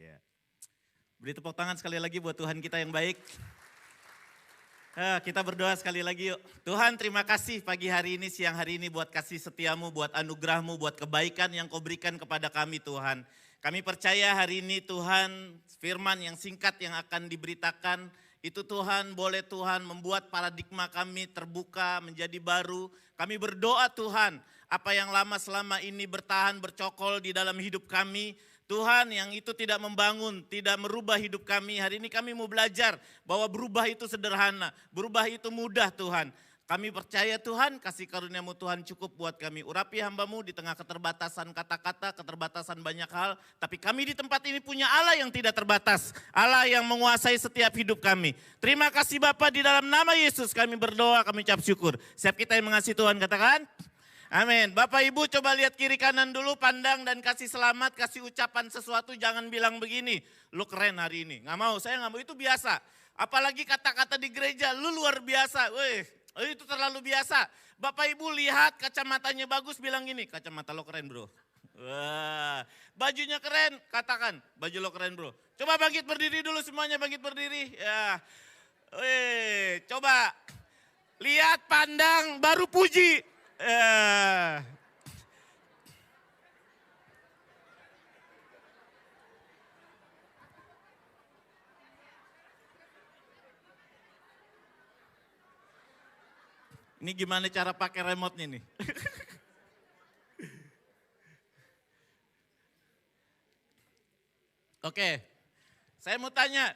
Ya. Beri tepuk tangan sekali lagi buat Tuhan kita yang baik. Kita berdoa sekali lagi yuk. Tuhan terima kasih pagi hari ini, siang hari ini buat kasih setiamu, buat anugerahmu, buat kebaikan yang kau berikan kepada kami Tuhan. Kami percaya hari ini Tuhan firman yang singkat yang akan diberitakan itu Tuhan boleh Tuhan membuat paradigma kami terbuka menjadi baru. Kami berdoa Tuhan apa yang lama selama ini bertahan bercokol di dalam hidup kami. Tuhan yang itu tidak membangun, tidak merubah hidup kami. Hari ini kami mau belajar bahwa berubah itu sederhana, berubah itu mudah Tuhan. Kami percaya Tuhan, kasih karunia-Mu Tuhan cukup buat kami. Urapi hamba-Mu di tengah keterbatasan kata-kata, keterbatasan banyak hal. Tapi kami di tempat ini punya Allah yang tidak terbatas. Allah yang menguasai setiap hidup kami. Terima kasih Bapa, di dalam nama Yesus kami berdoa, kami ucap syukur. Siap kita yang mengasihi Tuhan katakan. Amin. Bapak Ibu coba lihat kiri kanan dulu, pandang dan kasih selamat, kasih ucapan sesuatu, jangan bilang begini, lu keren hari ini. Nggak mau, saya nggak mau, itu biasa. Apalagi kata-kata di gereja, lu luar biasa. Wih, itu terlalu biasa. Bapak Ibu lihat kacamatanya bagus, bilang gini, kacamata lo keren bro. Wah, bajunya keren, katakan, baju lo keren bro. Coba bangkit berdiri dulu semuanya, bangkit berdiri. Ya, wih, coba lihat, pandang, baru puji. Ini gimana cara pakai remote-nya nih? Oke, saya mau tanya,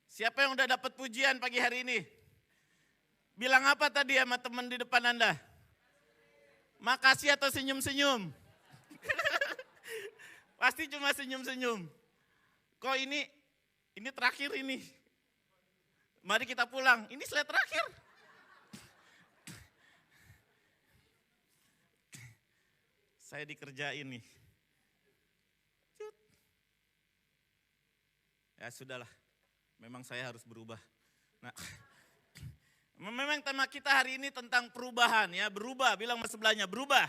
siapa yang udah dapat pujian pagi hari ini? Bilang apa tadi sama teman di depan Anda? Makasih atau senyum-senyum? Pasti cuma senyum-senyum. Kok ini terakhir ini. Mari kita pulang, ini slide terakhir. Saya dikerjain nih. Ya sudahlah, memang saya harus berubah. Nah, memang tema kita hari ini tentang perubahan ya, berubah, bilang sama sebelahnya, berubah.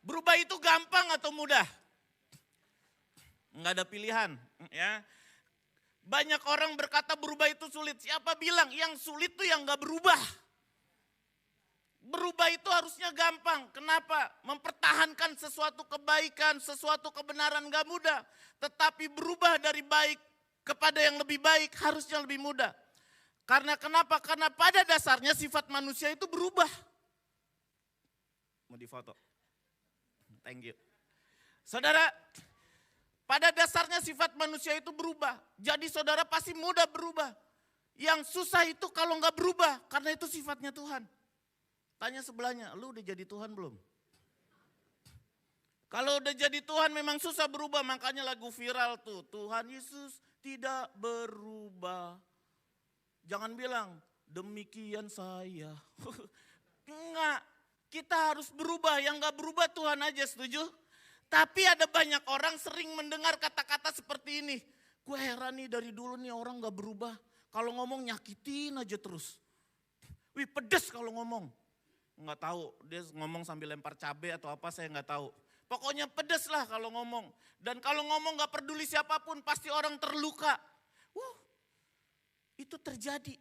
Berubah itu gampang atau mudah? Enggak ada pilihan ya. Banyak orang berkata berubah itu sulit, siapa bilang yang sulit tuh yang enggak berubah. Berubah itu harusnya gampang, kenapa? Mempertahankan sesuatu kebaikan, sesuatu kebenaran enggak mudah. Tetapi berubah dari baik kepada yang lebih baik harusnya lebih mudah. Karena kenapa? Karena pada dasarnya sifat manusia itu berubah. Mau difoto? Thank you. Saudara, pada dasarnya sifat manusia itu berubah. Jadi saudara pasti mudah berubah. Yang susah itu kalau nggak berubah, karena itu sifatnya Tuhan. Tanya sebelahnya, lu udah jadi Tuhan belum? Kalau udah jadi Tuhan memang susah berubah, makanya lagu viral tuh, Tuhan Yesus tidak berubah. Jangan bilang, demikian saya. Enggak, kita harus berubah. Yang enggak berubah Tuhan aja, setuju? Tapi ada banyak orang sering mendengar kata-kata seperti ini. Gue heran nih dari dulu nih orang enggak berubah. Kalau ngomong nyakitin aja terus. Wih pedes kalau ngomong. Enggak tahu, dia ngomong sambil lempar cabai atau apa saya enggak tahu. Pokoknya pedes lah kalau ngomong. Dan kalau ngomong enggak peduli siapapun pasti orang terluka. Itu terjadi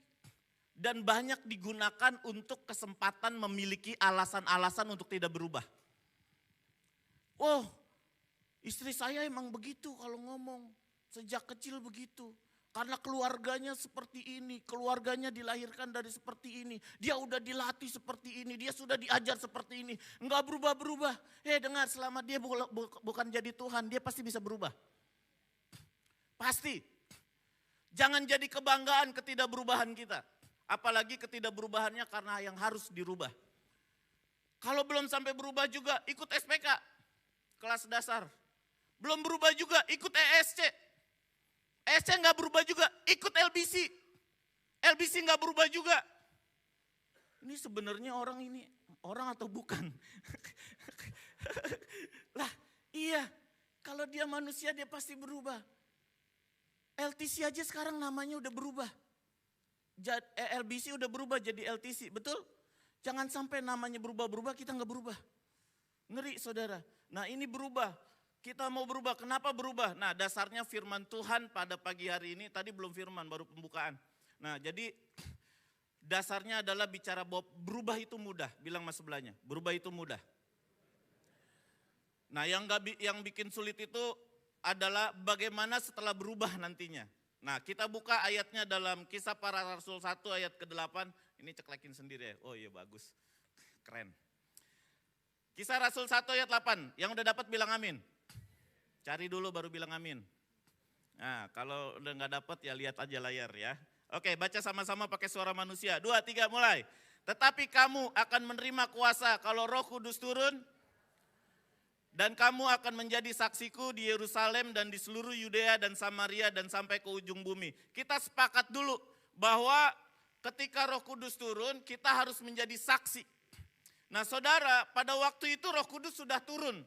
dan banyak digunakan untuk kesempatan memiliki alasan-alasan untuk tidak berubah. Oh, istri saya emang begitu kalau ngomong, sejak kecil begitu. Karena keluarganya seperti ini, keluarganya dilahirkan dari seperti ini. Dia udah dilatih seperti ini, dia sudah diajar seperti ini. Enggak berubah-berubah. Dengar, selama dia bukan jadi Tuhan, dia pasti bisa berubah. Pasti. Jangan jadi kebanggaan ketidakberubahan kita. Apalagi ketidakberubahannya karena yang harus dirubah. Kalau belum sampai berubah juga ikut SPK, kelas dasar. Belum berubah juga ikut ESC. ESC nggak berubah juga ikut LBC. LBC nggak berubah juga. Ini sebenarnya orang ini, orang atau bukan? Lah iya, kalau dia manusia dia pasti berubah. LTC aja sekarang namanya udah berubah. LBC udah berubah jadi LTC, betul? Jangan sampai namanya berubah-berubah kita nggak berubah. Ngeri saudara. Nah ini berubah. Kita mau berubah, kenapa berubah? Nah dasarnya firman Tuhan pada pagi hari ini, tadi belum firman, baru pembukaan. Nah jadi dasarnya adalah bicara bahwa berubah itu mudah, bilang mas sebelahnya, berubah itu mudah. Nah yang bikin sulit itu adalah bagaimana setelah berubah nantinya. Nah kita buka ayatnya dalam Kisah Para Rasul 1 ayat ke-8, ini ceklekin sendiri ya, oh iya bagus, keren. Kisah Rasul 1 ayat 8, yang udah dapat bilang amin. Cari dulu baru bilang amin. Nah kalau udah gak dapat ya lihat aja layar ya. Oke baca sama-sama pakai suara manusia. 2, 3 mulai. Tetapi kamu akan menerima kuasa kalau Roh Kudus turun. Dan kamu akan menjadi saksiku di Yerusalem dan di seluruh Yudea dan Samaria dan sampai ke ujung bumi. Kita sepakat dulu bahwa ketika Roh Kudus turun kita harus menjadi saksi. Nah saudara pada waktu itu Roh Kudus sudah turun.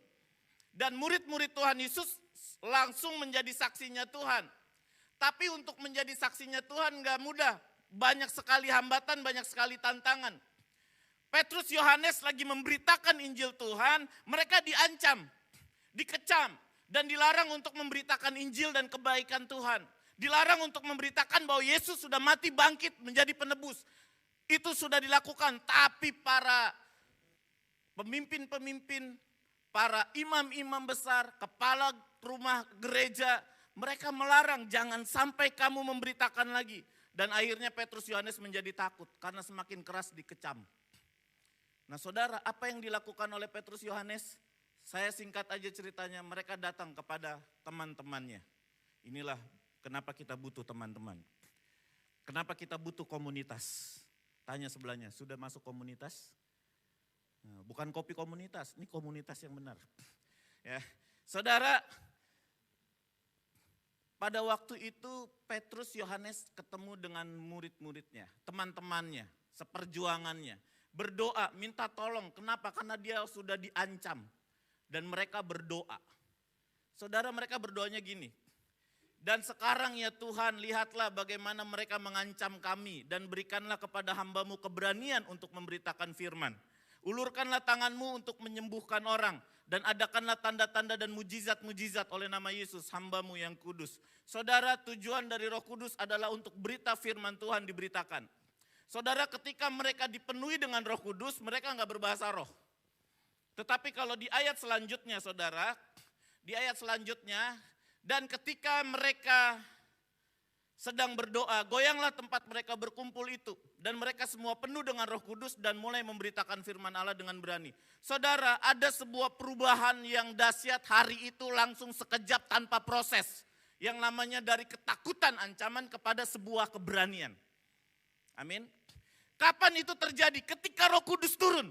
Dan murid-murid Tuhan Yesus langsung menjadi saksinya Tuhan. Tapi untuk menjadi saksinya Tuhan gak mudah. Banyak sekali hambatan, banyak sekali tantangan. Petrus Yohanes lagi memberitakan Injil Tuhan, mereka diancam, dikecam, dan dilarang untuk memberitakan Injil dan kebaikan Tuhan. Dilarang untuk memberitakan bahwa Yesus sudah mati bangkit menjadi penebus. Itu sudah dilakukan, tapi para pemimpin-pemimpin, para imam-imam besar, kepala rumah gereja, mereka melarang jangan sampai kamu memberitakan lagi. Dan akhirnya Petrus Yohanes menjadi takut karena semakin keras dikecam. Nah saudara, apa yang dilakukan oleh Petrus Yohanes? Saya singkat aja ceritanya, mereka datang kepada teman-temannya. Inilah kenapa kita butuh teman-teman. Kenapa kita butuh komunitas? Tanya sebelahnya, sudah masuk komunitas? Nah, bukan kopi komunitas, ini komunitas yang benar. Ya, saudara, pada waktu itu Petrus Yohanes ketemu dengan murid-muridnya, teman-temannya, seperjuangannya. Berdoa, minta tolong. Kenapa? Karena dia sudah diancam. Dan mereka berdoa. Saudara, mereka berdoanya gini. Dan sekarang ya Tuhan, lihatlah bagaimana mereka mengancam kami. Dan berikanlah kepada hambamu keberanian untuk memberitakan firman. Ulurkanlah tanganmu untuk menyembuhkan orang. Dan adakanlah tanda-tanda dan mujizat-mujizat oleh nama Yesus, hambamu yang kudus. Saudara, tujuan dari Roh Kudus adalah untuk berita firman Tuhan diberitakan. Saudara, ketika mereka dipenuhi dengan Roh Kudus, mereka enggak berbahasa roh. Tetapi kalau di ayat selanjutnya, saudara, di ayat selanjutnya, dan ketika mereka sedang berdoa, goyanglah tempat mereka berkumpul itu. Dan mereka semua penuh dengan Roh Kudus dan mulai memberitakan firman Allah dengan berani. Saudara, ada sebuah perubahan yang dahsyat hari itu langsung sekejap tanpa proses. Yang namanya dari ketakutan ancaman kepada sebuah keberanian. Amin. Kapan itu terjadi? Ketika Roh Kudus turun.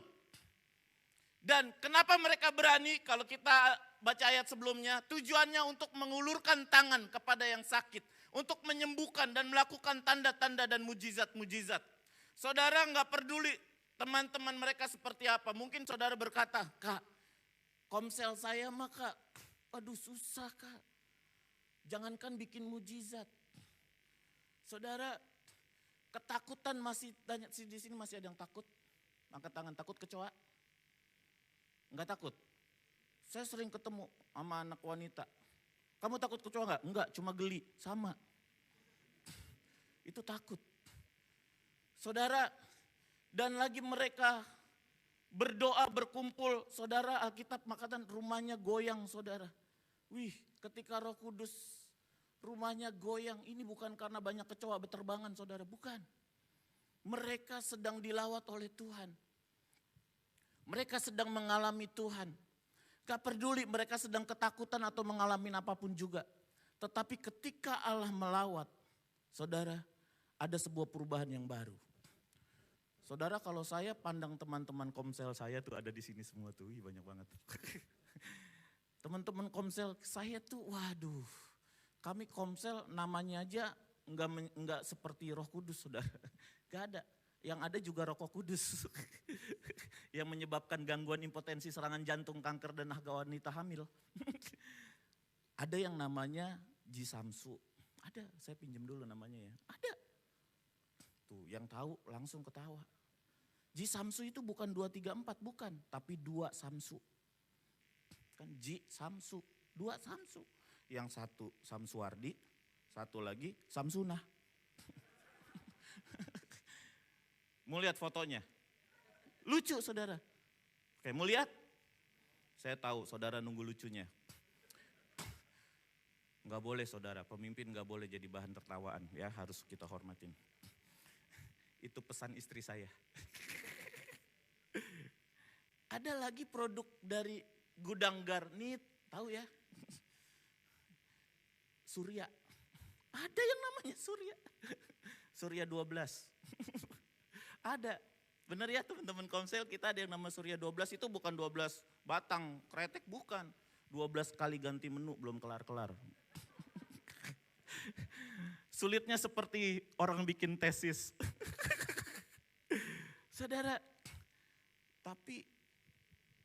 Dan kenapa mereka berani? Kalau kita baca ayat sebelumnya, tujuannya untuk mengulurkan tangan kepada yang sakit. Untuk menyembuhkan dan melakukan tanda-tanda dan mujizat-mujizat. Saudara nggak peduli teman-teman mereka seperti apa. Mungkin saudara berkata, Kak, komsel saya mah Kak, aduh susah Kak. Jangankan bikin mujizat. Saudara, ketakutan masih, di sini masih ada yang takut. Angkat tangan, takut kecoa? Enggak takut. Saya sering ketemu sama anak wanita. Kamu takut kecoa enggak? Enggak, cuma geli, sama. Itu takut. Saudara, dan lagi mereka berdoa, berkumpul. Saudara, Alkitab mengatakan rumahnya goyang, saudara. Wih, ketika Roh Kudus rumahnya goyang, ini bukan karena banyak kecoa berterbangan, saudara, bukan. Mereka sedang dilawat oleh Tuhan. Mereka sedang mengalami Tuhan. Gak peduli mereka sedang ketakutan atau mengalami apapun juga. Tetapi ketika Allah melawat, saudara, ada sebuah perubahan yang baru. Saudara, kalau saya pandang teman-teman komsel saya tuh ada di sini semua tuh, banyak banget. Teman-teman komsel saya tuh, waduh, kami komsel namanya aja enggak seperti Roh Kudus, saudara. Gak ada. Yang ada juga rokok kudus. Yang menyebabkan gangguan impotensi, serangan jantung, kanker, dan wanita hamil. Ada yang namanya Jisamsu. Ada, saya pinjam dulu namanya ya. Ada. Tuh yang tahu langsung ketawa. Jisamsu itu bukan 2, 3, 4, bukan. Tapi 2 Samsu. Kan Jisamsu, 2 Samsu. Yang satu Samsuardi, satu lagi Samsunah. Mau lihat fotonya? Lucu saudara. Oke, mau lihat? Saya tahu saudara nunggu lucunya. Enggak boleh saudara, pemimpin enggak boleh jadi bahan tertawaan ya, harus kita hormatin. Itu pesan istri saya. Ada lagi produk dari gudang Garnit, tahu ya? Surya. Ada yang namanya Surya. Surya 12. Ada. Benar ya teman-teman Komsel, kita ada yang nama Surya 12, itu bukan 12 batang kretek, bukan. 12 kali ganti menu, belum kelar-kelar. Sulitnya seperti orang bikin tesis. Saudara, tapi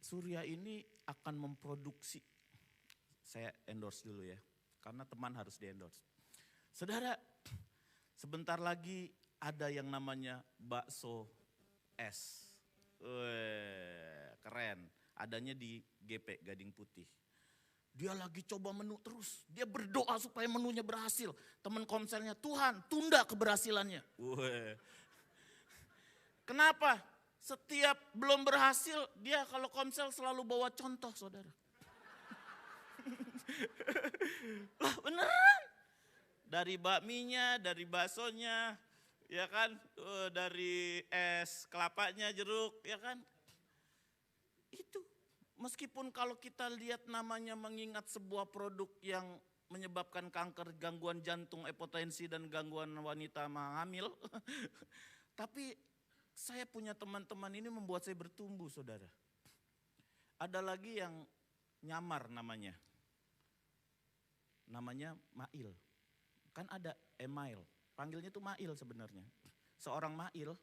Surya ini akan memproduksi, saya endorse dulu ya, karena teman harus di endorse. Saudara, sebentar lagi ada yang namanya bakso es. Keren, adanya di GP Gading Putih. Dia lagi coba menu terus, dia berdoa supaya menunya berhasil. Teman Komselnya, Tuhan tunda keberhasilannya. Kenapa? Setiap belum berhasil, dia kalau Komsel selalu bawa contoh saudara. Lah beneran. Dari bakminya, dari baksonya, ya kan, dari es kelapanya, jeruk, ya kan. Itu, meskipun kalau kita lihat namanya mengingat sebuah produk yang menyebabkan kanker, gangguan jantung, hipertensi, dan gangguan wanita hamil. Tapi saya punya teman-teman ini membuat saya bertumbuh saudara. Ada lagi yang nyamar namanya. Namanya Mail. Kan ada Email, panggilnya itu Mail sebenarnya. Seorang Mail,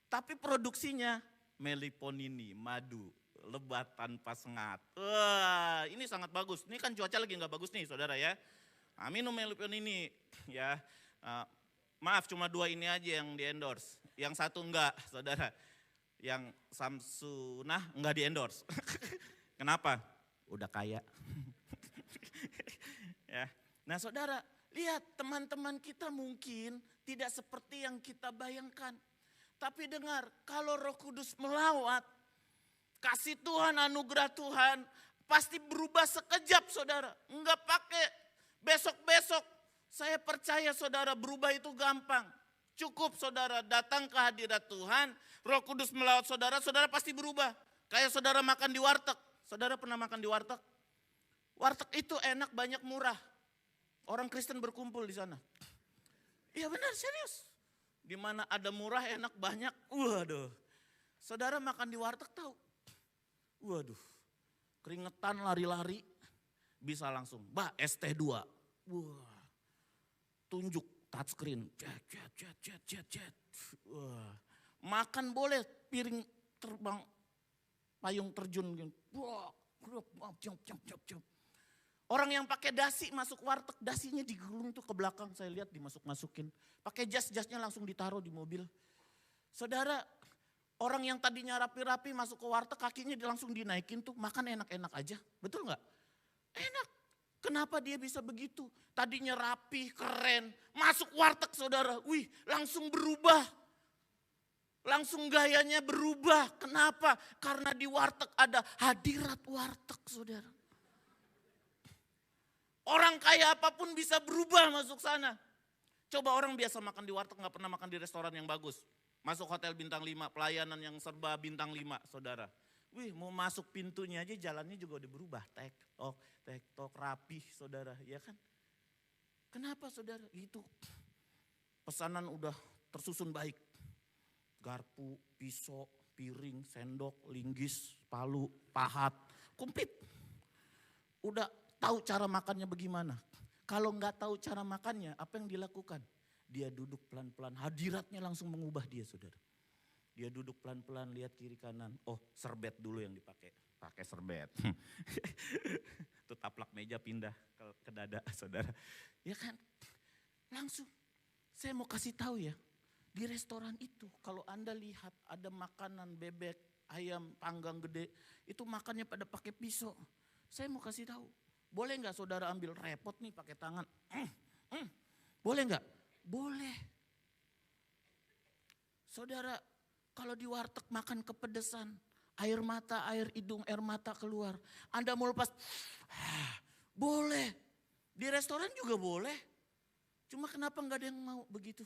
tapi produksinya meliponini, madu, lebat tanpa sengat. Wah, ini sangat bagus. Ini kan cuaca lagi nggak bagus nih saudara ya. Minum meliponini ya. Maaf cuma 2 ini aja yang di endorse. Yang satu enggak saudara. Yang Samsunah enggak di endorse. Kenapa? Udah kaya. Ya. Nah saudara, lihat teman-teman kita mungkin tidak seperti yang kita bayangkan. Tapi dengar, kalau Roh Kudus melawat, kasih Tuhan, anugerah Tuhan, pasti berubah sekejap saudara. Enggak pakai besok-besok. Saya percaya saudara berubah itu gampang. Cukup saudara datang ke hadirat Tuhan, Roh Kudus melawat saudara, saudara pasti berubah. Kayak saudara makan di warteg. Saudara pernah makan di warteg? Warteg itu enak, banyak, murah. Orang Kristen berkumpul di sana. Iya benar, serius. Di mana ada murah, enak, banyak. Waduh. Saudara makan di warteg tahu. Waduh. Keringetan, lari-lari. Bisa langsung. Mbak, ST2. Wah. Tunjuk touchscreen. Cet. Wah. Makan boleh, piring terbang, payung terjun. Wah. Orang yang pakai dasi masuk warteg, dasinya digulung tuh ke belakang, saya lihat dimasuk-masukin. Pakai jasnya langsung ditaruh di mobil. Saudara, orang yang tadinya rapi-rapi masuk ke warteg, kakinya langsung dinaikin tuh, makan enak-enak aja. Betul nggak? Enak. Kenapa dia bisa begitu? Tadinya rapi, keren, masuk warteg saudara, wih langsung berubah. Langsung gayanya berubah. Kenapa? Karena di warteg ada hadirat warteg saudara. Orang kaya apapun bisa berubah masuk sana. Coba orang biasa makan di warteg, gak pernah makan di restoran yang bagus. Masuk hotel bintang 5, pelayanan yang serba bintang 5 saudara. Wih mau masuk pintunya aja jalannya juga udah berubah. Tek-tok rapi saudara, ya kan. Kenapa saudara? Itu pesanan udah tersusun baik. Garpu, pisau, piring, sendok, linggis, palu, pahat, kumplit. Udah tahu cara makannya bagaimana. Kalau nggak tahu cara makannya, apa yang dilakukan? Dia duduk pelan-pelan, hadiratnya langsung mengubah dia saudara. Dia duduk pelan-pelan, lihat kiri kanan. Oh serbet dulu yang dipakai, pakai serbet. Itu taplak meja pindah ke dada saudara. Ya kan, langsung. Saya mau kasih tahu ya, di restoran itu kalau Anda lihat ada makanan bebek, ayam panggang gede, itu makannya pada pakai pisau. Saya mau kasih tahu. Boleh nggak saudara ambil repot nih pakai tangan? Boleh nggak? Boleh. Saudara, kalau di warteg makan kepedesan, air mata, air hidung, air mata keluar. Anda mau lepas, boleh. Di restoran juga boleh. Cuma kenapa nggak ada yang mau begitu?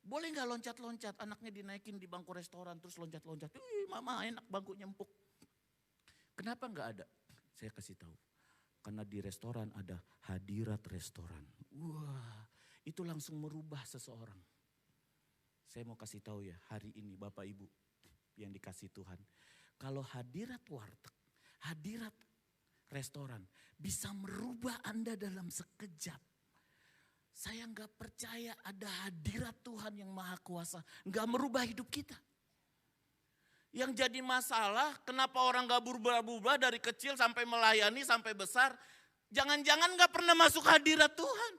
Boleh nggak loncat-loncat, anaknya dinaikin di bangku restoran terus loncat-loncat. Mama enak bangkunya empuk. Kenapa nggak ada? Saya kasih tahu. Karena di restoran ada hadirat restoran. Wah, itu langsung merubah seseorang. Saya mau kasih tahu ya, hari ini Bapak Ibu yang dikasih Tuhan. Kalau hadirat warteg, hadirat restoran bisa merubah Anda dalam sekejap. Saya nggak percaya ada hadirat Tuhan yang maha kuasa nggak merubah hidup kita. Yang jadi masalah kenapa orang gak berubah-ubah dari kecil sampai melayani sampai besar. Jangan-jangan gak pernah masuk hadirat Tuhan.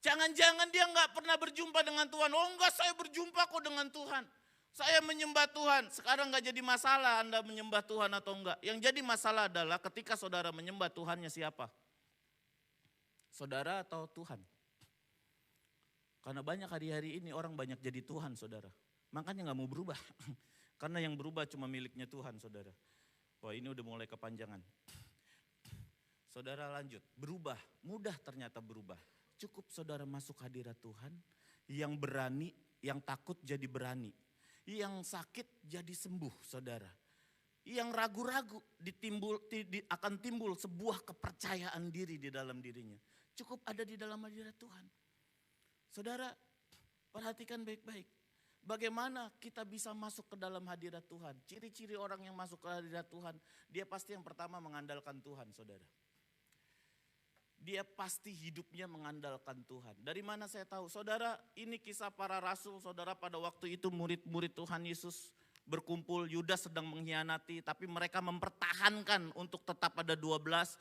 Jangan-jangan dia gak pernah berjumpa dengan Tuhan. Oh enggak, saya berjumpa kok dengan Tuhan. Saya menyembah Tuhan. Sekarang gak jadi masalah Anda menyembah Tuhan atau enggak. Yang jadi masalah adalah ketika saudara menyembah Tuhannya siapa? Saudara atau Tuhan? Karena banyak hari-hari ini orang banyak jadi Tuhan saudara. Makanya gak mau berubah. Karena yang berubah cuma miliknya Tuhan saudara. Wah ini udah mulai kepanjangan. Saudara lanjut, berubah. Mudah ternyata berubah. Cukup saudara masuk hadirat Tuhan. Yang berani, yang takut jadi berani. Yang sakit jadi sembuh saudara. Yang ragu-ragu akan timbul sebuah kepercayaan diri di dalam dirinya. Cukup ada di dalam hadirat Tuhan. Saudara perhatikan baik-baik. Bagaimana kita bisa masuk ke dalam hadirat Tuhan? Ciri-ciri orang yang masuk ke hadirat Tuhan, dia pasti yang pertama mengandalkan Tuhan, saudara. Dia pasti hidupnya mengandalkan Tuhan. Dari mana saya tahu? Saudara, ini kisah para rasul, saudara pada waktu itu murid-murid Tuhan Yesus berkumpul, Yudas sedang mengkhianati, tapi mereka mempertahankan untuk tetap ada 12.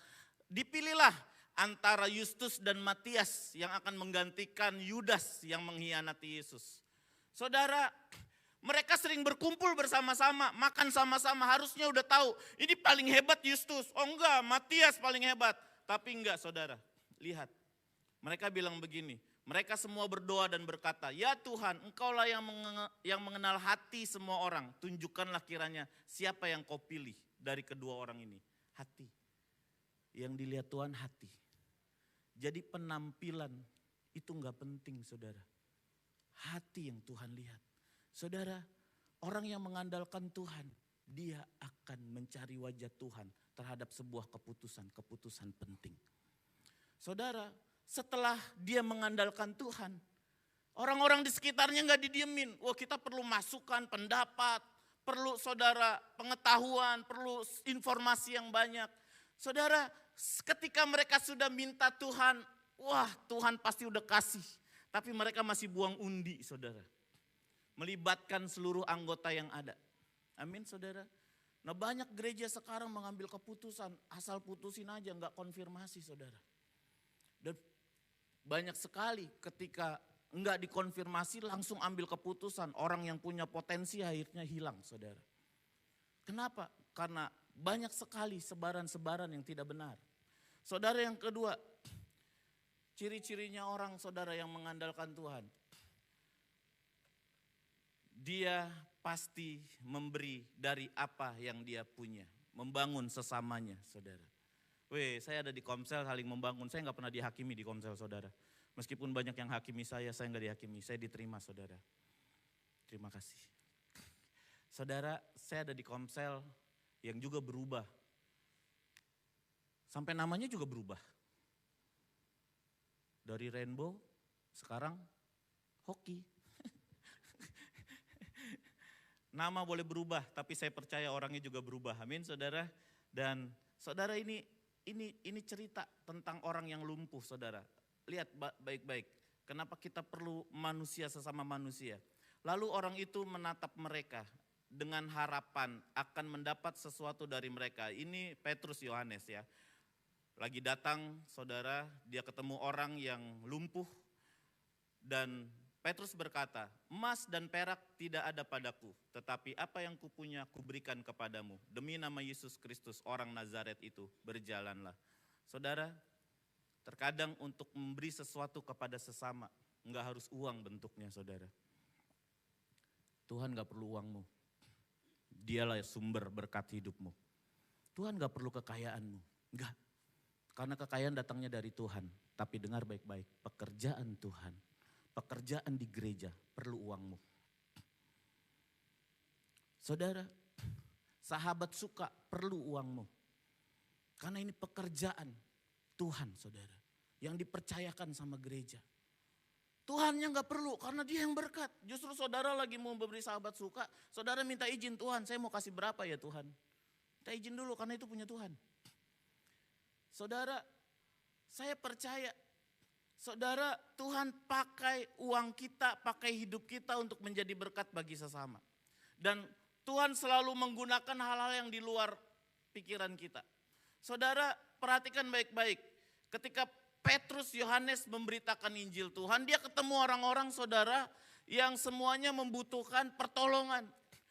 Dipilihlah antara Justus dan Matias yang akan menggantikan Yudas yang mengkhianati Yesus. Saudara, mereka sering berkumpul bersama-sama, makan sama-sama, harusnya udah tahu, ini paling hebat Justus, oh enggak, Matias paling hebat. Tapi enggak saudara, lihat, mereka bilang begini, mereka semua berdoa dan berkata, ya Tuhan engkaulah yang mengenal hati semua orang, tunjukkanlah kiranya siapa yang kau pilih dari kedua orang ini, hati. Yang dilihat Tuhan hati. Jadi penampilan itu enggak penting saudara. Hati yang Tuhan lihat. Saudara, orang yang mengandalkan Tuhan, dia akan mencari wajah Tuhan terhadap sebuah keputusan penting. Saudara, setelah dia mengandalkan Tuhan, orang-orang di sekitarnya gak didiemin. Wah kita perlu masukan, pendapat, perlu saudara pengetahuan, perlu informasi yang banyak. Saudara, ketika mereka sudah minta Tuhan, wah Tuhan pasti udah kasih. Tapi mereka masih buang undi saudara. Melibatkan seluruh anggota yang ada. Amin saudara. Nah banyak gereja sekarang mengambil keputusan. Asal putusin aja gak konfirmasi saudara. Dan banyak sekali ketika enggak dikonfirmasi langsung ambil keputusan. Orang yang punya potensi akhirnya hilang saudara. Kenapa? Karena banyak sekali sebaran-sebaran yang tidak benar. Saudara yang kedua. Ciri-cirinya orang saudara yang mengandalkan Tuhan. Dia pasti memberi dari apa yang dia punya. Membangun sesamanya saudara. Saya ada di Komsel saling membangun. Saya gak pernah dihakimi di Komsel saudara. Meskipun banyak yang hakimi saya gak dihakimi. Saya diterima saudara. Terima kasih. Saudara, saya ada di Komsel yang juga berubah. Sampai namanya juga berubah. Dari Rainbow, sekarang Hoki. Nama boleh berubah, tapi saya percaya orangnya juga berubah. Amin, saudara. Dan saudara ini cerita tentang orang yang lumpuh, saudara. Lihat baik-baik. Kenapa kita perlu manusia sesama manusia? Lalu orang itu menatap mereka dengan harapan akan mendapat sesuatu dari mereka. Ini Petrus Yohanes ya. Lagi datang saudara, dia ketemu orang yang lumpuh dan Petrus berkata, emas dan perak tidak ada padaku, tetapi apa yang kupunya kuberikan kepadamu. Demi nama Yesus Kristus orang Nazaret itu, berjalanlah. Saudara, terkadang untuk memberi sesuatu kepada sesama, enggak harus uang bentuknya saudara. Tuhan enggak perlu uangmu, Dialah sumber berkat hidupmu. Tuhan enggak perlu kekayaanmu, enggak. Karena kekayaan datangnya dari Tuhan, tapi dengar baik-baik, pekerjaan Tuhan. Pekerjaan di gereja perlu uangmu. Saudara, sahabat suka perlu uangmu. Karena ini pekerjaan Tuhan saudara. Yang dipercayakan sama gereja. Tuhannya gak perlu karena dia yang berkat. Justru saudara lagi mau memberi sahabat suka. Saudara minta izin Tuhan, saya mau kasih berapa ya Tuhan. Minta izin dulu karena itu punya Tuhan. Saudara, saya percaya. Saudara, Tuhan pakai uang kita, pakai hidup kita untuk menjadi berkat bagi sesama. Dan Tuhan selalu menggunakan hal-hal yang di luar pikiran kita. Saudara, perhatikan baik-baik. Ketika Petrus, Yohanes memberitakan Injil Tuhan, dia ketemu orang-orang saudara yang semuanya membutuhkan pertolongan.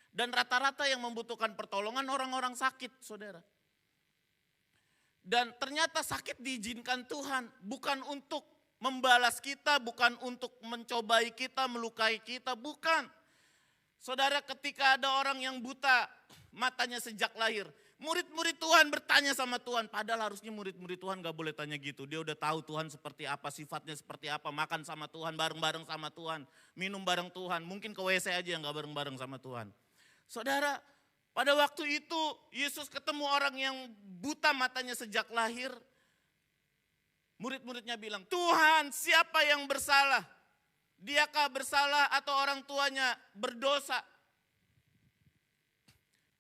Dan rata-rata yang membutuhkan pertolongan orang-orang sakit, saudara. Dan ternyata sakit diizinkan Tuhan, bukan untuk membalas kita, bukan untuk mencobai kita, melukai kita, bukan. Saudara, ketika ada orang yang buta matanya sejak lahir, murid-murid Tuhan bertanya sama Tuhan, padahal harusnya murid-murid Tuhan gak boleh tanya gitu. Dia udah tahu Tuhan seperti apa, sifatnya seperti apa, makan sama Tuhan, bareng-bareng sama Tuhan, minum bareng Tuhan, mungkin ke WC aja yang gak bareng-bareng sama Tuhan. Saudara, pada waktu itu Yesus ketemu orang yang buta matanya sejak lahir. Murid-muridnya bilang, Tuhan siapa yang bersalah? Diakah bersalah atau orang tuanya berdosa?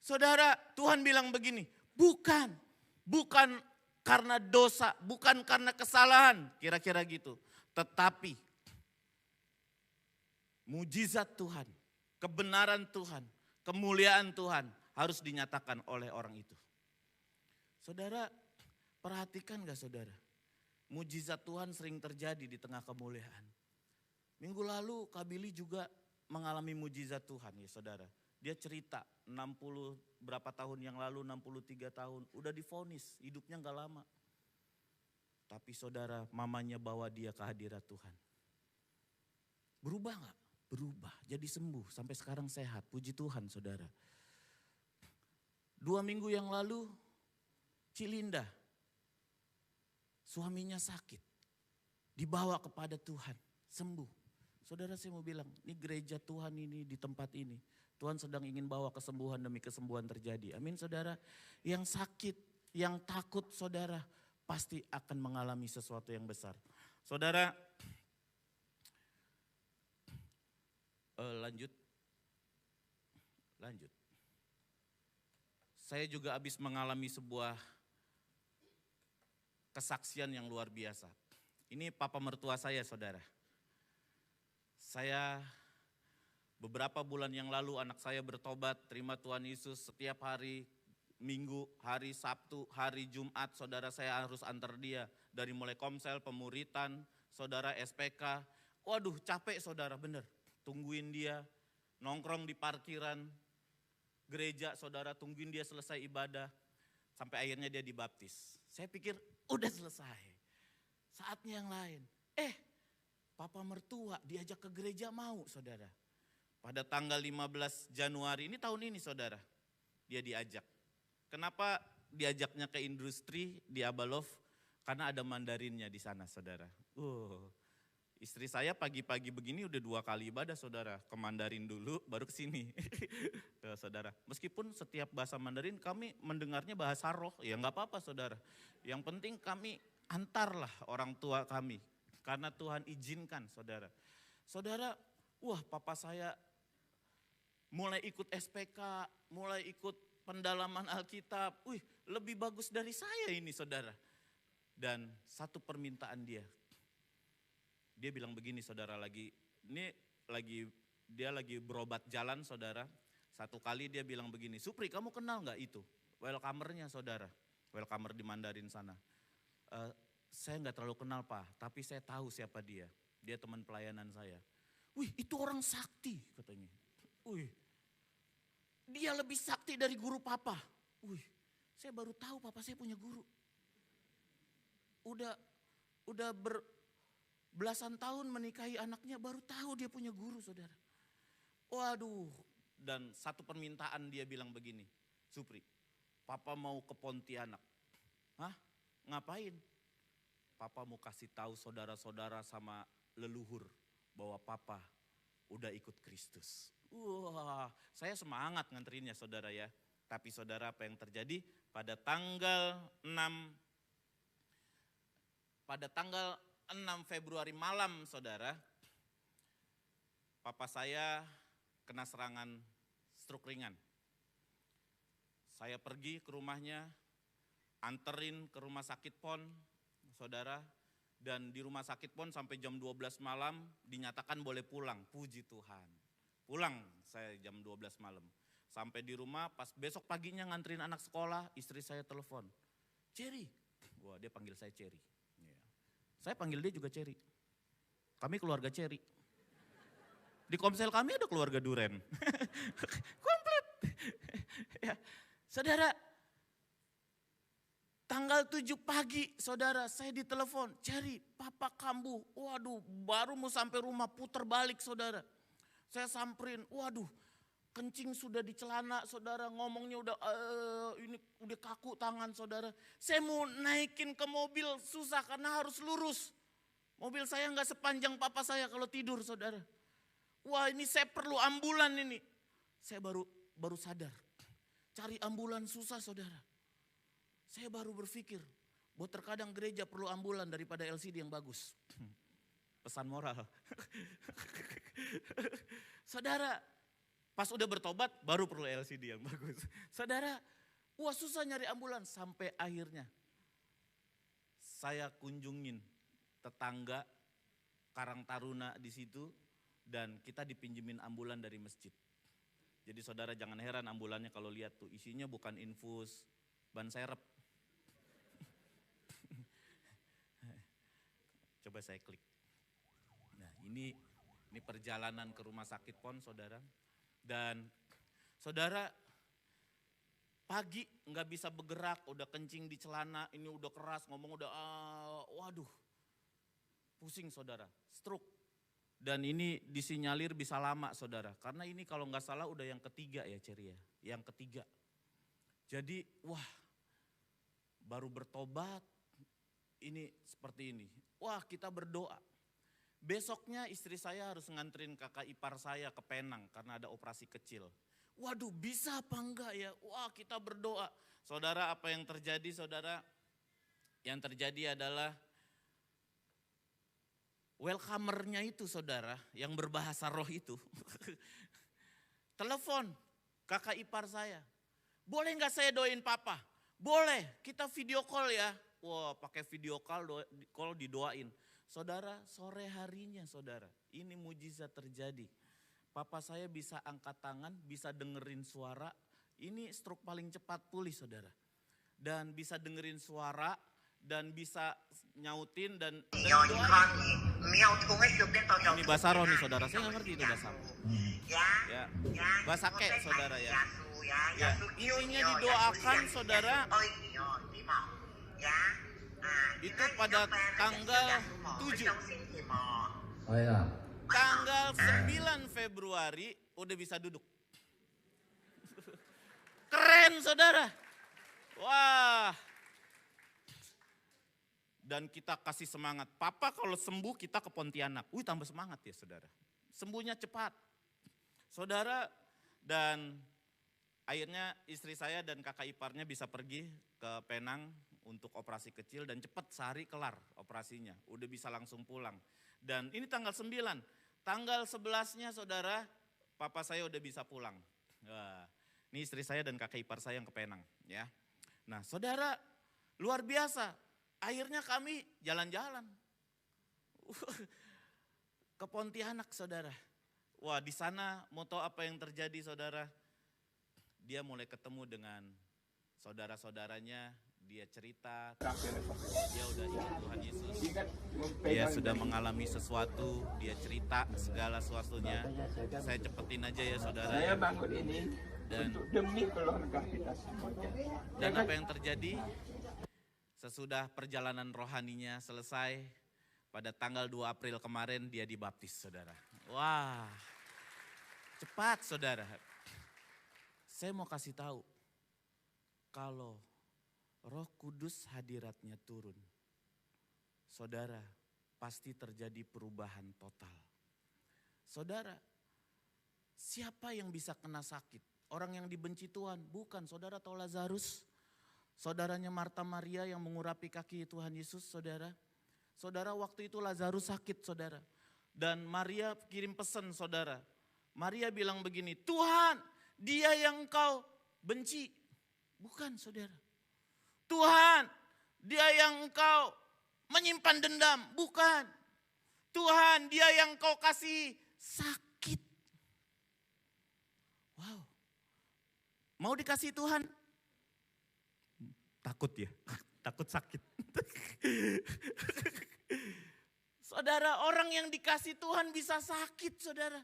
Saudara, Tuhan bilang begini, bukan karena dosa, bukan karena kesalahan, kira-kira gitu. Tetapi mujizat Tuhan, kebenaran Tuhan, kemuliaan Tuhan harus dinyatakan oleh orang itu. Saudara, perhatikan gak saudara? Mujizat Tuhan sering terjadi di tengah kemuliaan. Minggu lalu Kak Billy juga mengalami mujizat Tuhan ya saudara. Dia cerita 60 berapa tahun yang lalu, 63 tahun. Udah divonis, hidupnya gak lama. Tapi saudara, mamanya bawa dia ke hadirat Tuhan. Berubah gak? Berubah, jadi sembuh. Sampai sekarang sehat, puji Tuhan saudara. 2 minggu yang lalu, Cilinda, suaminya sakit, dibawa kepada Tuhan, sembuh. Saudara, saya mau bilang, ini gereja Tuhan ini di tempat ini. Tuhan sedang ingin bawa kesembuhan demi kesembuhan terjadi. Amin saudara. Yang sakit, yang takut saudara, pasti akan mengalami sesuatu yang besar. Saudara, lanjut. Saya juga habis mengalami sebuah kesaksian yang luar biasa. Ini papa mertua saya saudara. Saya beberapa bulan yang lalu anak saya bertobat, terima Tuhan Yesus setiap hari Minggu, hari Sabtu, hari Jumat saudara saya harus antar dia. Dari mulai komsel, pemuritan, saudara SPK. Waduh capek saudara bener, tungguin dia, nongkrong di parkiran gereja saudara, tungguin dia selesai ibadah. Sampai akhirnya dia dibaptis. Saya pikir udah selesai, saatnya yang lain. Papa mertua diajak ke gereja mau saudara. Pada tanggal 15 Januari ini tahun ini saudara, dia diajak. Kenapa diajaknya ke industri di Abalov? Karena ada Mandarinnya di sana saudara. Istri saya pagi-pagi begini udah 2 kali ibadah saudara. Ke Mandarin dulu baru ke sini. Saudara, meskipun setiap bahasa Mandarin kami mendengarnya bahasa roh, ya gak apa-apa saudara. Yang penting kami antarlah orang tua kami. Karena Tuhan izinkan saudara. Saudara, papa saya mulai ikut SPK, mulai ikut pendalaman Alkitab. Lebih bagus dari saya ini saudara. Dan satu permintaan dia bilang begini saudara, dia lagi berobat jalan saudara. Satu kali dia bilang begini, Supri kamu kenal gak itu? Welcomernya saudara, welcomer di Mandarin sana. Saya gak terlalu kenal Pak, tapi saya tahu siapa dia. Dia teman pelayanan saya. Wih, itu orang sakti katanya. Wih, dia lebih sakti dari guru papa. Wih, saya baru tahu papa saya punya guru. Udah belasan tahun menikahi anaknya, baru tahu dia punya guru, saudara. Waduh, dan satu permintaan dia bilang begini, Supri, papa mau ke Pontianak. Hah? Ngapain? Papa mau kasih tahu saudara-saudara sama leluhur bahwa papa udah ikut Kristus. Wah, saya semangat nganterinnya saudara ya. Tapi saudara, apa yang terjadi pada tanggal 6 Februari malam saudara, papa saya kena serangan stroke ringan. Saya pergi ke rumahnya, anterin ke rumah sakit PON saudara, dan di rumah sakit PON sampai jam 12 malam dinyatakan boleh pulang, puji Tuhan. Pulang saya jam 12 malam. Sampai di rumah pas besok paginya nganterin anak sekolah, istri saya telepon. Cherry, wah dia panggil saya Cherry. Saya panggil dia juga Cherry. Kami keluarga Cherry. Di Komsel kami ada keluarga Duren. Komplit. Ya, saudara, tanggal 7 pagi saudara saya ditelepon. Cherry, papa kambuh. Waduh, baru mau sampai rumah putar balik saudara. Saya samperin, waduh kencing sudah di celana saudara, ngomongnya ini udah kaku tangan saudara. Saya mau naikin ke mobil susah karena harus lurus. Mobil saya nggak sepanjang papa saya kalau tidur saudara. Wah ini saya perlu ambulan ini. Saya baru sadar, cari ambulan susah saudara. Saya baru berpikir, bahwa terkadang gereja perlu ambulan daripada LCD yang bagus. Pesan moral. Saudara, pas udah bertobat baru perlu LCD yang bagus. Saudara, wah susah nyari ambulan sampai akhirnya saya kunjungin tetangga Karang Taruna di situ dan kita dipinjemin ambulan dari masjid. Jadi saudara jangan heran ambulannya kalau lihat tuh isinya bukan infus, ban serep. Coba saya klik. Nah ini perjalanan ke rumah sakit PON saudara. Dan saudara pagi nggak bisa bergerak, udah kencing di celana, ini udah keras ngomong udah waduh pusing saudara, stroke. Dan ini disinyalir bisa lama saudara, karena ini kalau nggak salah udah yang ketiga ya Cherry ya, yang ketiga. Jadi wah baru bertobat ini seperti ini, wah kita berdoa. Besoknya istri saya harus nganterin kakak ipar saya ke Penang karena ada operasi kecil. Waduh bisa apa enggak ya? Wah kita berdoa. Saudara apa yang terjadi saudara? Yang terjadi adalah welcomer-nya itu saudara yang berbahasa roh itu. Telepon kakak ipar saya. Boleh enggak saya doain papa? Boleh, kita video call ya. Wah pakai video call didoain. Saudara, sore harinya saudara, ini mujizat terjadi. Papa saya bisa angkat tangan, bisa dengerin suara, ini stroke paling cepat pulih saudara. Dan bisa dengerin suara, dan bisa nyautin dan ini bahasa roh nih saudara, saya nggak ngerti itu bahasa roh. Ya, bahasa kek saudara ya. Ya, intinya didoakan saudara. Itu pada tanggal 7. Oh ya. Tanggal 9 Februari udah bisa duduk. Keren saudara. Wah. Dan kita kasih semangat. Papa kalau sembuh kita ke Pontianak. Tambah semangat ya saudara. Sembuhnya cepat. Saudara dan akhirnya istri saya dan kakak iparnya bisa pergi ke Penang untuk operasi kecil dan cepat sehari kelar operasinya. Udah bisa langsung pulang. Dan ini tanggal 9. Tanggal 11-nya saudara, papa saya udah bisa pulang. Wah, ini istri saya dan kakak ipar saya yang ke Penang. Ya. Nah saudara, luar biasa. Akhirnya kami jalan-jalan. Ke Pontianak saudara. Wah di sana mau tahu apa yang terjadi saudara. Dia mulai ketemu dengan saudara-saudaranya. Dia cerita, dia udah ikut Tuhan Yesus. dia sudah mengalami sesuatu, dia cerita segala sesuatunya. Saya cepetin aja ya saudara. Saya bangun ini Dan- untuk demi keluarga kita semuanya. Dan apa yang terjadi? Sesudah perjalanan rohaninya selesai, pada tanggal 2 April kemarin dia dibaptis saudara. Wah, cepat saudara. Saya mau kasih tahu, kalau Roh Kudus hadiratnya turun, saudara pasti terjadi perubahan total. Saudara, siapa yang bisa kena sakit? Orang yang dibenci Tuhan? Bukan, saudara tahu Lazarus? Saudaranya Marta Maria yang mengurapi kaki Tuhan Yesus, saudara. Saudara, waktu itu Lazarus sakit, saudara. Dan Maria kirim pesan, saudara. Maria bilang begini, Tuhan, dia yang engkau benci. Bukan, saudara. Tuhan, dia yang engkau menyimpan dendam. Bukan. Tuhan, dia yang engkau kasih sakit. Wow. Mau dikasih Tuhan? Takut ya, takut sakit. Saudara, orang yang dikasih Tuhan bisa sakit, saudara.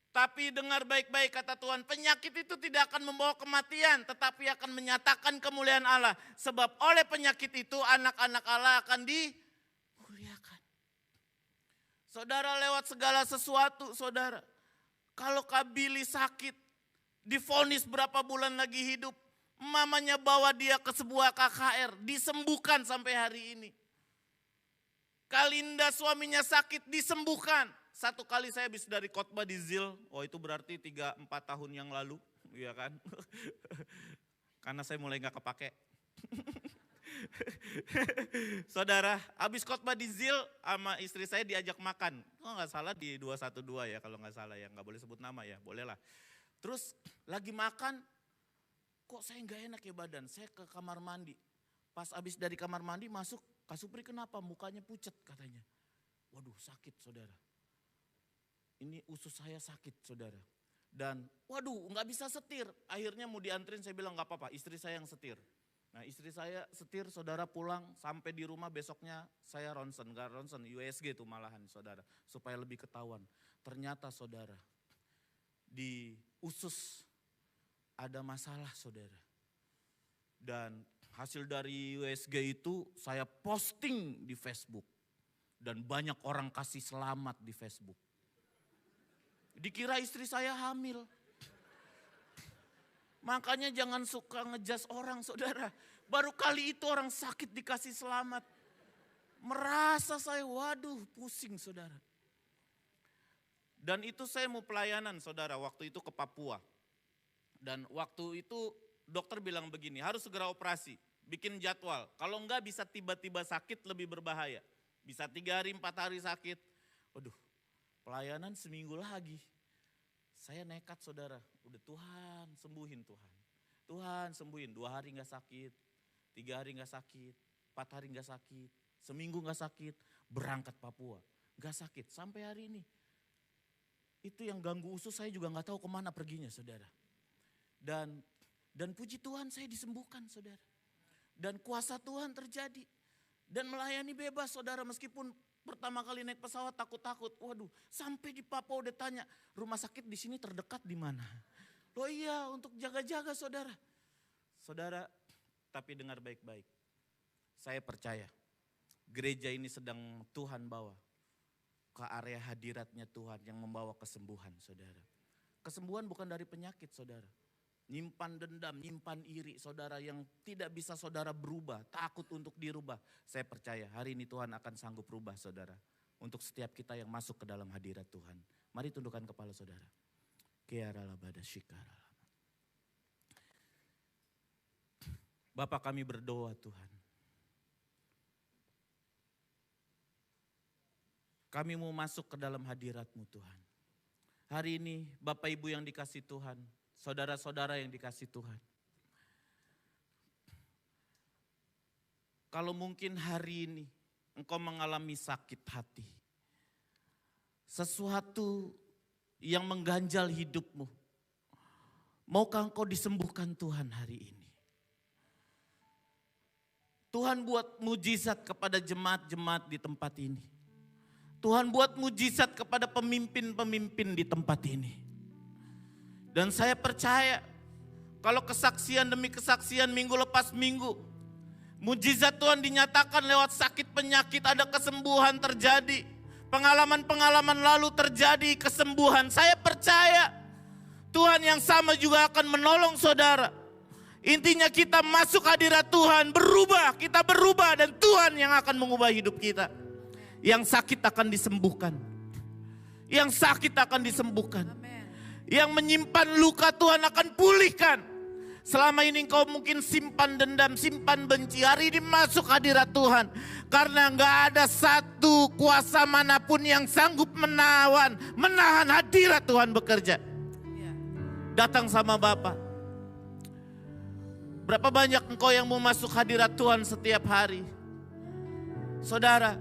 Tapi dengar baik-baik kata Tuhan, penyakit itu tidak akan membawa kematian, tetapi akan menyatakan kemuliaan Allah. Sebab oleh penyakit itu anak-anak Allah akan dimuliakan. Saudara, lewat segala sesuatu, saudara. Kalau Kak Billy sakit, divonis berapa bulan lagi hidup, mamanya bawa dia ke sebuah KKR, disembuhkan sampai hari ini. Kalinda suaminya sakit, disembuhkan. Satu kali saya habis dari khotbah di Zil, oh itu berarti 3-4 tahun yang lalu, iya kan? Karena saya mulai gak kepake. Saudara, habis khotbah di Zil sama istri saya diajak makan. Oh gak salah di 212 ya, kalau gak salah ya, gak boleh sebut nama ya, boleh lah. Terus lagi makan, kok saya gak enak ya badan, saya ke kamar mandi. Pas habis dari kamar mandi masuk, Kak Supri kenapa mukanya pucet katanya. Waduh sakit saudara. Ini usus saya sakit saudara. Dan waduh nggak bisa setir. Akhirnya mau diantrin saya bilang nggak apa-apa, istri saya yang setir. Nah istri saya setir, saudara pulang sampai di rumah besoknya saya ronsen. Gak ronsen, USG itu malahan saudara. Supaya lebih ketahuan. Ternyata saudara, di usus ada masalah saudara. Dan hasil dari USG itu saya posting di Facebook. Dan banyak orang kasih selamat di Facebook. Dikira istri saya hamil. Makanya jangan suka ngejas orang saudara. Baru kali itu orang sakit dikasih selamat. Merasa saya waduh pusing saudara. Dan itu saya mau pelayanan saudara waktu itu ke Papua. Dan waktu itu dokter bilang begini, harus segera operasi, bikin jadwal. Kalau enggak bisa tiba-tiba sakit lebih berbahaya. Bisa 3 hari, 4 hari sakit. Waduh, pelayanan seminggu lagi. Saya nekat saudara, udah Tuhan sembuhin Tuhan. Tuhan sembuhin, 2 hari gak sakit, 3 hari gak sakit, 4 hari gak sakit, seminggu gak sakit, berangkat Papua. Gak sakit, sampai hari ini. Itu yang ganggu usus saya juga gak tahu kemana perginya saudara. Dan puji Tuhan saya disembuhkan saudara. Dan kuasa Tuhan terjadi. Dan melayani bebas saudara meskipun pertama kali naik pesawat takut-takut. Waduh sampai di Papua udah tanya rumah sakit di sini terdekat di mana. Loh iya untuk jaga-jaga saudara. Saudara tapi dengar baik-baik. Saya percaya gereja ini sedang Tuhan bawa ke area hadiratnya Tuhan yang membawa kesembuhan saudara. Kesembuhan bukan dari penyakit saudara. Nyimpan dendam, nyimpan iri saudara yang tidak bisa saudara berubah, takut untuk dirubah. Saya percaya hari ini Tuhan akan sanggup rubah saudara. Untuk setiap kita yang masuk ke dalam hadirat Tuhan. Mari tundukkan kepala saudara. Bapa kami berdoa Tuhan. Kami mau masuk ke dalam hadirat-Mu Tuhan. Hari ini Bapak Ibu yang dikasih Tuhan. Saudara-saudara yang dikasih Tuhan. Kalau mungkin hari ini engkau mengalami sakit hati. Sesuatu yang mengganjal hidupmu. Maukah engkau disembuhkan Tuhan hari ini? Tuhan buat mujizat kepada jemaat-jemaat di tempat ini. Tuhan buat mujizat kepada pemimpin-pemimpin di tempat ini. Dan saya percaya kalau kesaksian demi kesaksian minggu lepas minggu, mujizat Tuhan dinyatakan lewat sakit penyakit, ada kesembuhan terjadi. Pengalaman-pengalaman lalu terjadi kesembuhan. Saya percaya Tuhan yang sama juga akan menolong saudara. Intinya kita masuk hadirat Tuhan, berubah, kita berubah dan Tuhan yang akan mengubah hidup kita. Yang sakit akan disembuhkan. Yang sakit akan disembuhkan. Yang menyimpan luka Tuhan akan pulihkan. Selama ini engkau mungkin simpan dendam, simpan benci. Hari ini masuk hadirat Tuhan. Karena gak ada satu kuasa manapun yang sanggup menahan hadirat Tuhan bekerja. Datang sama Bapa. Berapa banyak engkau yang mau masuk hadirat Tuhan setiap hari? Saudara,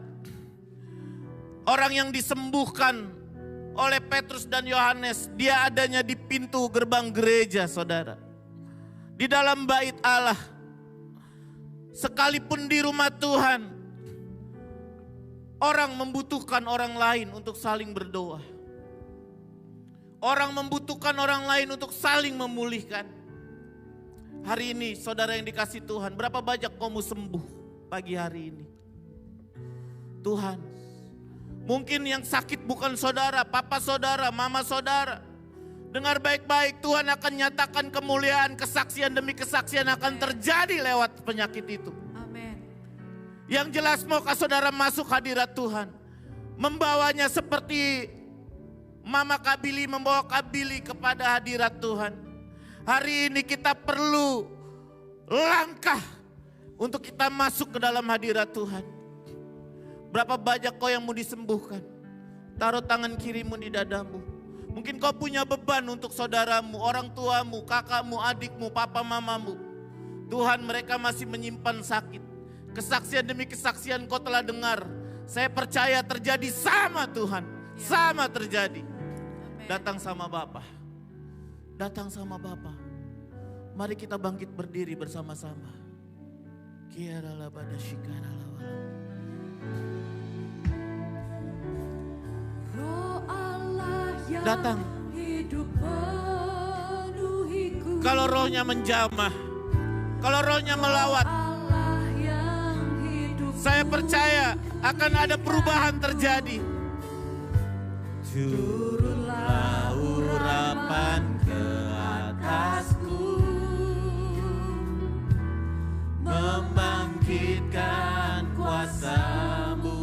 orang yang disembuhkan oleh Petrus dan Yohanes, dia adanya di pintu gerbang gereja, saudara. Di dalam bait Allah. Sekalipun di rumah Tuhan, orang membutuhkan orang lain untuk saling berdoa. Orang membutuhkan orang lain untuk saling memulihkan. Hari ini saudara yang dikasih Tuhan, berapa banyak kamu sembuh pagi hari ini? Tuhan, mungkin yang sakit bukan saudara, papa saudara, mama saudara. Dengar baik-baik, Tuhan akan nyatakan kemuliaan, kesaksian demi kesaksian akan terjadi lewat penyakit itu. Amin. Yang jelas maukah saudara masuk hadirat Tuhan, membawanya seperti Mama Kabili membawa Kabili kepada hadirat Tuhan. Hari ini kita perlu langkah untuk kita masuk ke dalam hadirat Tuhan. Berapa banyak kau yang mau disembuhkan? Taruh tangan kirimu di dadamu. Mungkin kau punya beban untuk saudaramu, orang tuamu, kakakmu, adikmu, papa mamamu. Tuhan, mereka masih menyimpan sakit. Kesaksian demi kesaksian kau telah dengar. Saya percaya terjadi sama Tuhan. Sama terjadi. Datang sama Bapa. Datang sama Bapa. Mari kita bangkit berdiri bersama-sama. Roh Allah yang Datang. hidup penuhiku. Kalau rohnya menjamah, kalau rohnya melawat, Allah yang hidup saya percaya akan ada perubahan terjadi. Turunlah urapan ke atasku, membangkitkan kuasa-Mu.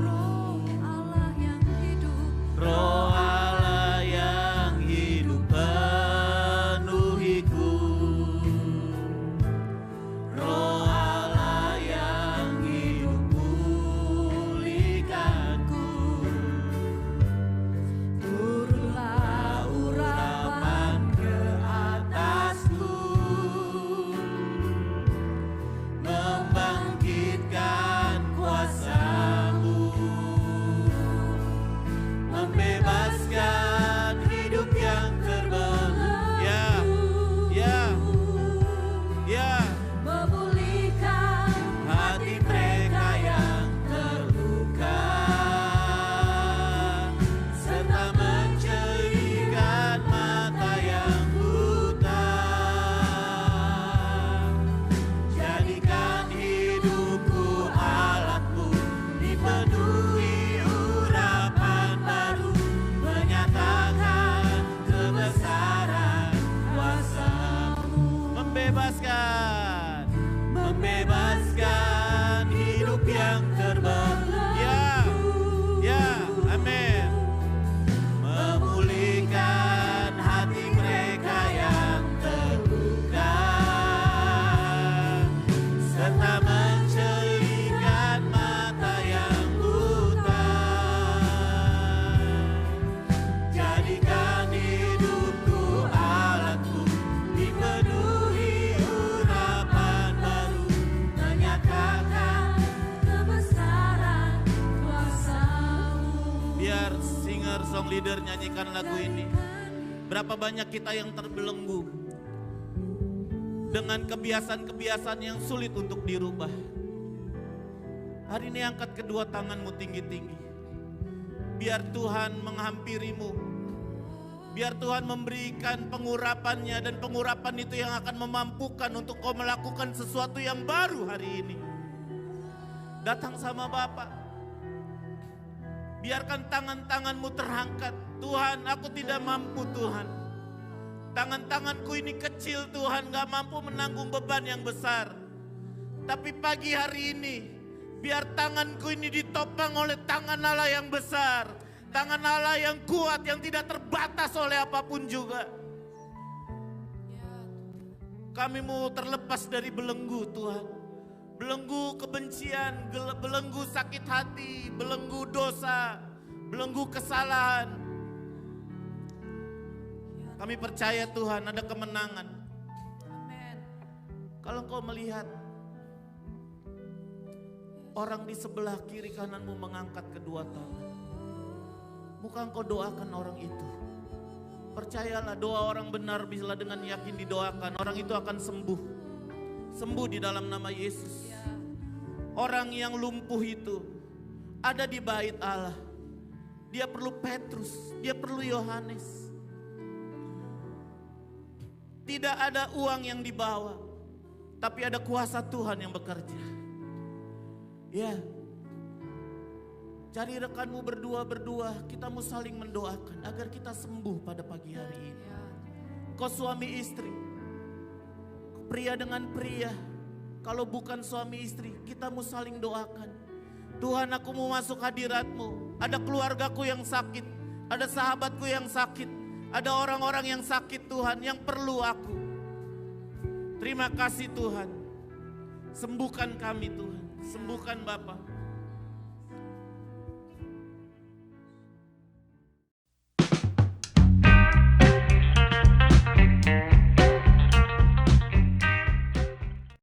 Roh Allah yang hidup. Roh Allah yang hidup penuhiku. Roh Allah yang hidup pulihkanku. Turunlah Urapan ke atasku, membangkitkan kuasa-Mu, membebaskan hidup yang terbelenggu. Ya, memulihkan hati mereka yang terluka, serta menjadikan mata yang buta. Jadikan hidupku alatmu, dipenuhi urapan baru, menyatakan kebesaran kuasa-Mu. Membebaskan hidup yang terbelenggu. Amin. Memulihkan hati mereka yang terluka, serta menjadikan mata yang buta. Jadikan hidupku alatmu, dipenuhi urapan baru, menyatakan kebesaran kuasa-Mu. Biar singer song leader nyanyikan lagu ini. Berapa banyak kita yang terbelenggu? dengan kebiasaan-kebiasaan yang sulit untuk dirubah. Hari ini angkat kedua tanganmu tinggi-tinggi. Biar Tuhan menghampirimu. Biar Tuhan memberikan pengurapannya, dan pengurapan itu yang akan memampukan untuk kau melakukan sesuatu yang baru hari ini. Datang sama Bapa. Biarkan tangan-tanganmu terangkat. Tuhan, aku tidak mampu Tuhan. Tangan-tanganku ini kecil Tuhan, gak mampu menanggung beban yang besar. Tapi pagi hari ini, biar tanganku ini ditopang oleh tangan Allah yang besar. Tangan Allah yang kuat, yang tidak terbatas oleh apapun juga. Kami mau terlepas dari belenggu Tuhan. Belenggu kebencian, belenggu sakit hati, belenggu dosa, belenggu kesalahan. Kami percaya Tuhan ada kemenangan. Amin. Kalau kau melihat orang di sebelah kiri kananmu mengangkat kedua tangan, bukan kau doakan orang itu. Percayalah, doa orang benar bila dengan yakin didoakan, orang itu akan sembuh. Sembuh di dalam nama Yesus. Orang yang lumpuh itu ada di bait Allah. Dia perlu Petrus, dia perlu Yohanes. Tidak ada uang yang dibawa, tapi ada kuasa Tuhan yang bekerja. Ya, cari rekanmu berdua, kita mau saling mendoakan agar kita sembuh pada pagi hari ini. Kau suami istri, pria dengan pria, kalau bukan suami istri, kita mau saling doakan. Tuhan, aku mau masuk hadirat-Mu. Ada keluargaku yang sakit, ada sahabatku yang sakit, ada orang-orang yang sakit Tuhan, yang perlu aku. Terima kasih Tuhan. Sembuhkan kami Tuhan, sembuhkan Bapa.